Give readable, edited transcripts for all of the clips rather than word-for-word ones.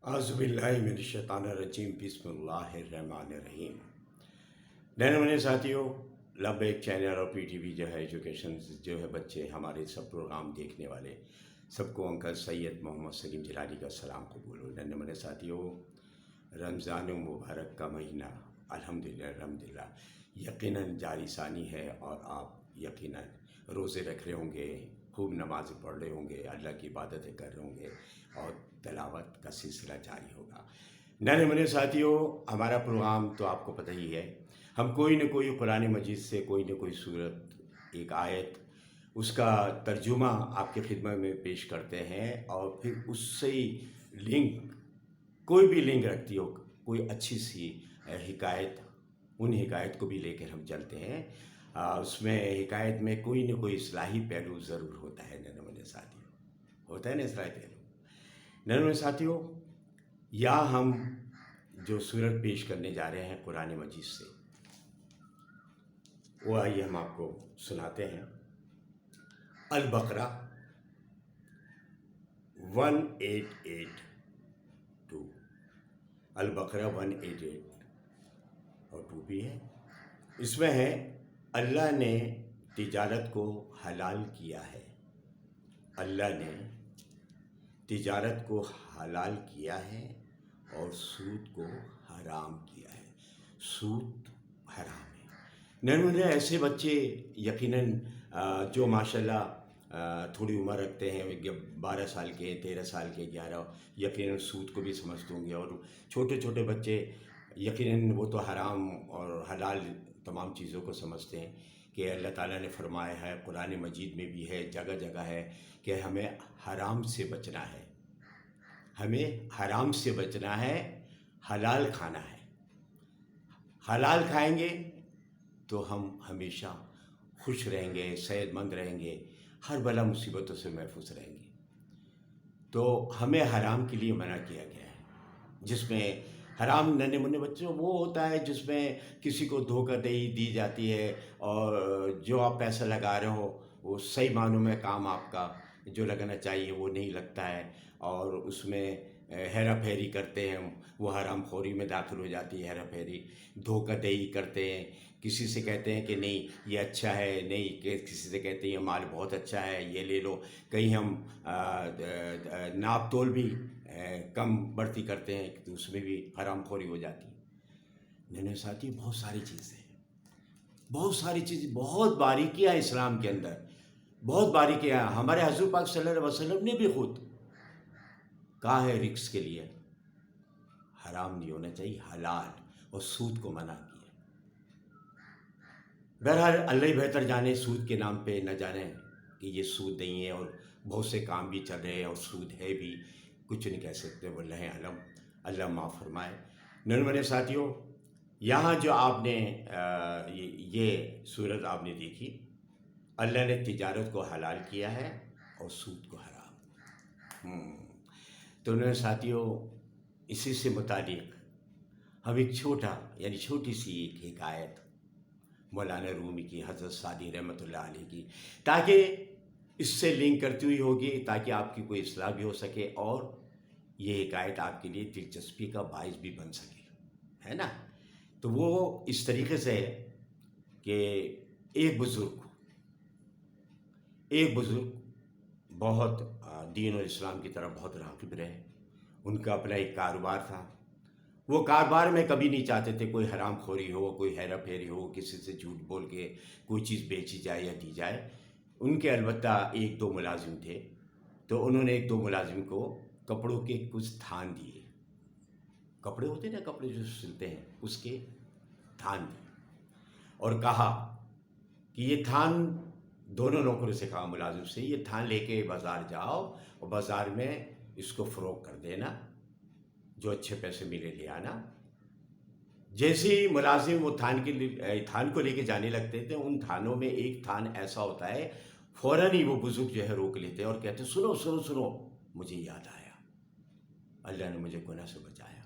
اعوذ باللہ من الشیطان الرجیم بسم اللہ الرحمن الرحیم۔ نئے نئے ساتھیوں، لب ایک چینل اور پی ٹی وی جو ہے ایجوکیشن جو ہے بچے ہمارے سب پروگرام دیکھنے والے سب کو انکل سید محمد سلیم جلالی کا سلام قبول ہو۔ نئے نئے ساتھیوں، رمضان مبارک کا مہینہ الحمدللہ یقیناً جاری ثانی ہے، اور آپ یقیناً روزے رکھ رہے ہوں گے، خوب نمازیں پڑھ رہے ہوں گے، اللہ کی عبادتیں کر رہے ہوں گے، اور تلاوت کا سلسلہ جاری ہوگا۔ نئے نئے ساتھیوں، ہمارا پروگرام تو آپ کو پتہ ہی ہے، ہم کوئی نہ کوئی قرآن مجید سے کوئی نہ کوئی صورت، ایک آیت، اس کا ترجمہ آپ کی خدمت میں پیش کرتے ہیں، اور پھر اس سے لنک، کوئی بھی لنک رکھتی ہو، کوئی اچھی سی حکایت، ان حکایت کو بھی لے کر ہم چلتے ہیں۔ اس میں حکایت میں کوئی نہ کوئی اصلاحی پہلو ضرور ہوتا ہے۔ نئے ساتھیوں، ہوتا ہے نا اصلاحی پہلو۔ نئے ساتھیوں، یا ہم جو صورت پیش کرنے جا رہے ہیں قرآن مجید سے، وہ آئیے ہم آپ کو سناتے ہیں۔ البقرہ 188 البقرہ 188 اور 2 بھی ہے۔ اس میں ہے، اللہ نے تجارت کو حلال کیا ہے، اللہ نے تجارت کو حلال کیا ہے اور سود کو حرام کیا ہے۔ سود حرام ہے۔ نئے ایسے بچے یقیناً جو ماشاءاللہ تھوڑی عمر رکھتے ہیں، 12 سال کے، 13 سال کے، 11، یقیناً سود کو بھی سمجھتے ہوں گے، اور چھوٹے چھوٹے بچے یقیناً وہ تو حرام اور حلال تمام چیزوں کو سمجھتے ہیں، کہ اللہ تعالیٰ نے فرمایا ہے، قرآن مجید میں بھی ہے، جگہ جگہ ہے، کہ ہمیں حرام سے بچنا ہے، ہمیں حرام سے بچنا ہے، حلال کھانا ہے۔ حلال کھائیں گے تو ہم ہمیشہ خوش رہیں گے، صحت مند رہیں گے، ہر بلا مصیبتوں سے محفوظ رہیں گے۔ تو ہمیں حرام کے لیے منع کیا گیا ہے، جس میں حرام ننھے منھے بچوں وہ ہوتا ہے جس میں کسی کو دھوکہ دہی دی جاتی ہے، اور جو آپ پیسہ لگا رہے ہو وہ صحیح معنوں میں کام آپ کا جو لگنا چاہیے وہ نہیں لگتا ہے، اور اس میں ہیرا پھیری کرتے ہیں، وہ حرام خوری میں داخل ہو جاتی ہے۔ ہیرا پھیری، دھوکہ دہی کرتے ہیں، کسی سے کہتے ہیں کہ نہیں یہ اچھا ہے، نہیں کہ کسی سے کہتے ہیں یہ مال بہت اچھا ہے، یہ لے لو۔ کہیں ہم ناپ تول بھی کم بڑھتی کرتے ہیں، تو اس میں بھی حرام خوری ہو جاتی ہے۔ نئے ساتھی، بہت ساری چیزیں ہیں، بہت ساری چیزیں، بہت باریکیاں ہیں اسلام کے اندر، بہت باریکیاں ہیں۔ ہمارے حضور پاک صلی اللہ علیہ وسلم نے بھی خود کہا ہے رزق کے لیے حرام نہیں ہونا چاہیے، حلال، اور سود کو منع کیا۔ بہرحال اللہ ہی بہتر جانے، سود کے نام پہ نہ جانے کہ یہ سود نہیں ہے، اور بہت سے کام بھی چل رہے ہیں اور سود ہے بھی، کچھ نہیں کہہ سکتے، واللہ علم، اللہ معاف فرمائے۔ نئے ساتھیوں، یہاں جو آپ نے یہ صورت آپ نے دیکھی، اللہ نے تجارت کو حلال کیا ہے اور سود کو حرام۔ تو نئے ساتھیوں، اسی سے متعلق ہم ایک چھوٹی سی ایک حکایت مولانا رومی کی، حضرت سعدی رحمۃ اللہ علیہ کی، تاکہ اس سے لنک کرتی ہوئی ہوگی، تاکہ آپ کی کوئی اصلاح بھی ہو سکے، اور یہ حکایت آپ کے لیے دلچسپی کا باعث بھی بن سکے، ہے نا۔ تو وہ اس طریقے سے ہے کہ ایک بزرگ بہت دین اور اسلام کی طرف بہت راغب رہے، ان کا اپنا ایک کاروبار تھا، وہ کاروبار میں کبھی نہیں چاہتے تھے کوئی حرام خوری ہو، کوئی ہیرا پھیری ہو، کسی سے جھوٹ بول کے کوئی چیز بیچی جائے یا دی جائے۔ ان کے البتہ 1-2 ملازم تھے، تو انہوں نے 1-2 ملازم کو کپڑوں کے کچھ تھان دیے، کپڑے ہوتے ہیں نا، کپڑے جو سلتے ہیں، اس کے تھان دیے، اور کہا کہ یہ تھان، دونوں نوکروں سے کہا، ملازم سے، یہ تھان لے کے بازار جاؤ، اور بازار میں اس کو فروخت کر دینا، جو اچھے پیسے ملے لے آنا۔ جیسے ہی ملازم وہ تھان کو لے کے جانے لگتے تھے، ان تھانوں میں ایک تھان ایسا ہوتا ہے، فوراً ہی وہ بزرگ جو ہے روک لیتے ہیں اور کہتے ہیں سنو سنو سنو، مجھے یاد آیا، اللہ نے مجھے گناہ سے بچایا۔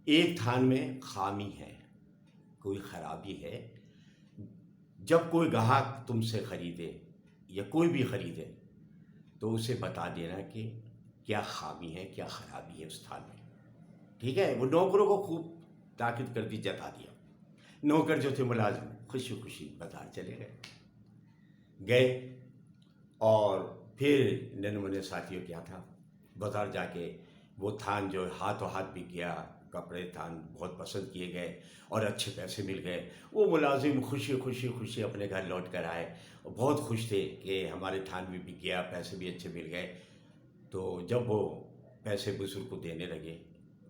ایک تھان میں خامی ہے، کوئی خرابی ہے، جب کوئی گاہک تم سے خریدے یا کوئی بھی خریدے تو اسے بتا دینا کہ کیا خامی ہے، کیا خرابی ہے اس تھان میں۔ ٹھیک ہے، وہ نوکروں کو خوب تاکید کر دی، جتا دیا۔ نوکر جو تھے ملازم خوشی خوشی بازار چلے گئے اور پھر ننھے ساتھیوں کیا تھا، بازار جا کے وہ تھان جو ہاتھوں ہاتھ بک گیا، کپڑے تھان بہت پسند کیے گئے اور اچھے پیسے مل گئے۔ وہ ملازم خوشی خوشی خوشی اپنے گھر لوٹ کر آئے، بہت خوش تھے کہ ہمارے تھان بھی بک گیا، پیسے بھی اچھے مل گئے۔ تو جب وہ پیسے بزرگ کو دینے لگے،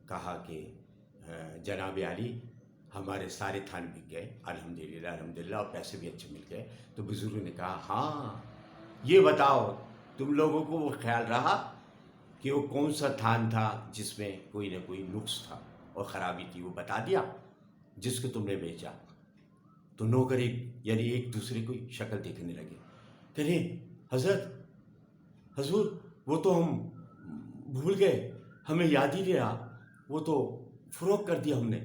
کہا کہ جناب عالی ہمارے سارے تھان بک گئے، الحمدللہ الحمدللہ، اور پیسے بھی اچھے مل گئے۔ تو بزرگ نے کہا ہاں یہ بتاؤ تم لوگوں کو وہ خیال رہا کہ وہ کون سا تھان تھا جس میں کوئی نہ کوئی نقص تھا اور خرابی تھی، وہ بتا دیا جس کو تم نے بیچا؟ تو نوکر یعنی ایک دوسرے کو شکل دیکھنے لگے، کہنے حضرت حضور وہ تو ہم بھول گئے، ہمیں یاد ہی نہیں رہا، وہ تو فروخت کر دیا ہم نے۔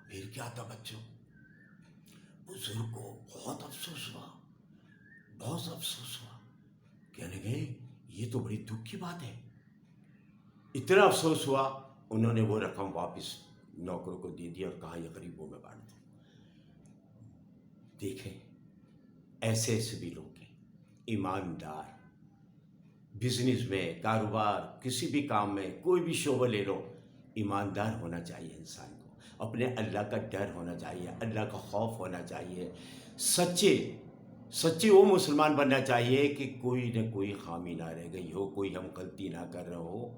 پھر کیا تھا بچوں، بزرگ کو بہت افسوس ہوا، بہت افسوس ہوا، کہنے لگے یہ تو بڑی دکھ کی بات ہے۔ اتنا افسوس ہوا، انہوں نے وہ رقم واپس نوکروں کو دے دیا اور کہا یہ غریبوں میں بانٹ دو۔ دیکھیں ایسے ایسے بھی لوگ ہیں، ایماندار، بزنس میں، کاروبار، کسی بھی کام میں، کوئی بھی شعبہ لے لو، ایماندار ہونا چاہیے انسان کو، اپنے اللہ کا ڈر ہونا چاہیے، اللہ کا خوف ہونا چاہیے، سچے وہ مسلمان بننا چاہیے کہ کوئی نہ کوئی خامی نہ رہ گئی ہو، کوئی ہم غلطی نہ کر رہے ہو،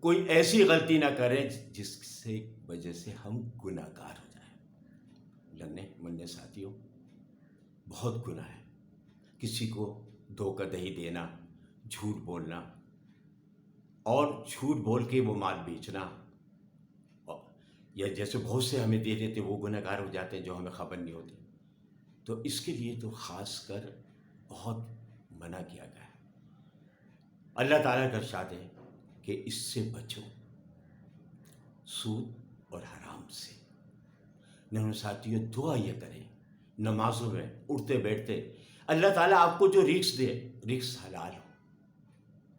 کوئی ایسی غلطی نہ کریں جس سے وجہ سے ہم گناہ گار ہو جائیں۔ لڑنے مننے ساتھیوں، بہت گناہ ہے، کسی کو دھوکہ دہی دینا، جھوٹ بولنا اور جھوٹ بول کے وہ مال بیچنا، یا جیسے بہت سے ہمیں دے دیتے وہ گناہ گار ہو جاتے ہیں جو ہمیں خبر نہیں ہوتی۔ تو اس کے لیے تو خاص کر بہت منع کیا گیا ہے۔ اللہ تعالیٰ کا ارشاد ہے کہ اس سے بچو، سود اور حرام سے۔ ننھے ساتھیوں دعا یہ کریں نمازوں میں اٹھتے بیٹھتے، اللہ تعالیٰ آپ کو جو رزق دے، رزق حلال ہو،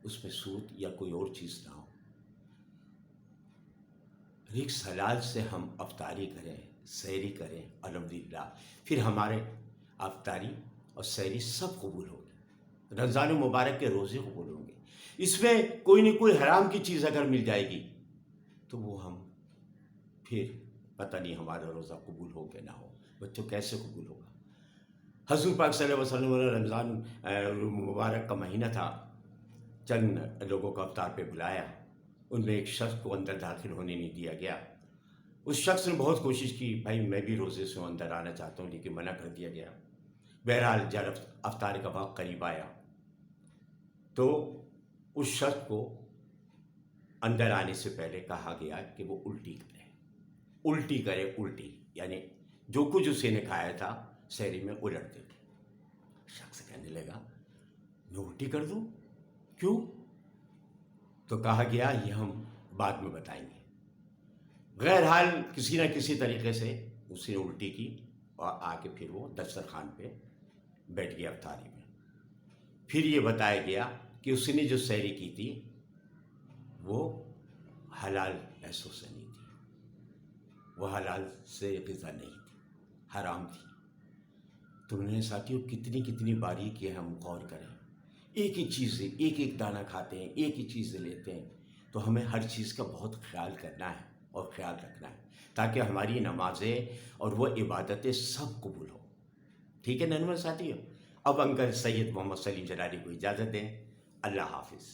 اس میں سود یا کوئی اور چیز نہ ہو، رزق حلال سے ہم افطاری کریں، سحری کریں، الحمدللہ، پھر ہمارے افطاری اور سحری سب قبول ہوگی، رمضان مبارک کے روزے قبول ہوں گے۔ اس میں کوئی نہ کوئی حرام کی چیز اگر مل جائے گی تو وہ ہم پھر پتہ نہیں ہمارا روزہ قبول ہو کہ نہ ہو۔ بچوں کیسے قبول ہوگا؟ حضور پاک صلی اللہ علیہ وسلم نے رمضان مبارک کا مہینہ تھا، چند لوگوں کو افطار پہ بلایا، ان میں ایک شخص کو اندر داخل ہونے نہیں دیا گیا۔ اس شخص نے بہت کوشش کی، بھائی میں بھی روزے سے اندر آنا چاہتا ہوں، لیکن منع کر دیا گیا۔ بہرحال جب افطار کا وقت قریب آیا تو اس شخص کو اندر آنے سے پہلے کہا گیا کہ وہ الٹی کرے، الٹی یعنی جو کچھ اسے نے کھایا تھا سحری میں الٹ دے۔ شخص کہنے لگا میں الٹی کر دوں؟ کیوں؟ تو کہا گیا یہ ہم بعد میں بتائیں گے۔ بہرحال کسی نہ کسی طریقے سے اس نے الٹی کی اور آ کے پھر وہ دسترخوان پہ بیٹھ گیا افطاری میں۔ پھر یہ بتایا گیا کہ اس نے جو سحری کی تھی وہ حلال پیسوں سے نہیں تھی، وہ حلال سے غذا نہیں تھی، حرام تھی۔ تو انہوں نے ساتھیوں کتنی باریکی ہے، ہم غور کریں، ایک ایک چیز سے ایک ایک دانہ کھاتے ہیں، ایک ایک چیز لیتے ہیں، تو ہمیں ہر چیز کا بہت خیال کرنا ہے اور خیال رکھنا ہے تاکہ ہماری نمازیں اور وہ عبادتیں سب قبول ہو۔ ٹھیک ہے ننھے ساتھیوں، اب انکل سید محمد سلیم جلالی کو اجازت دیں، اللہ حافظ۔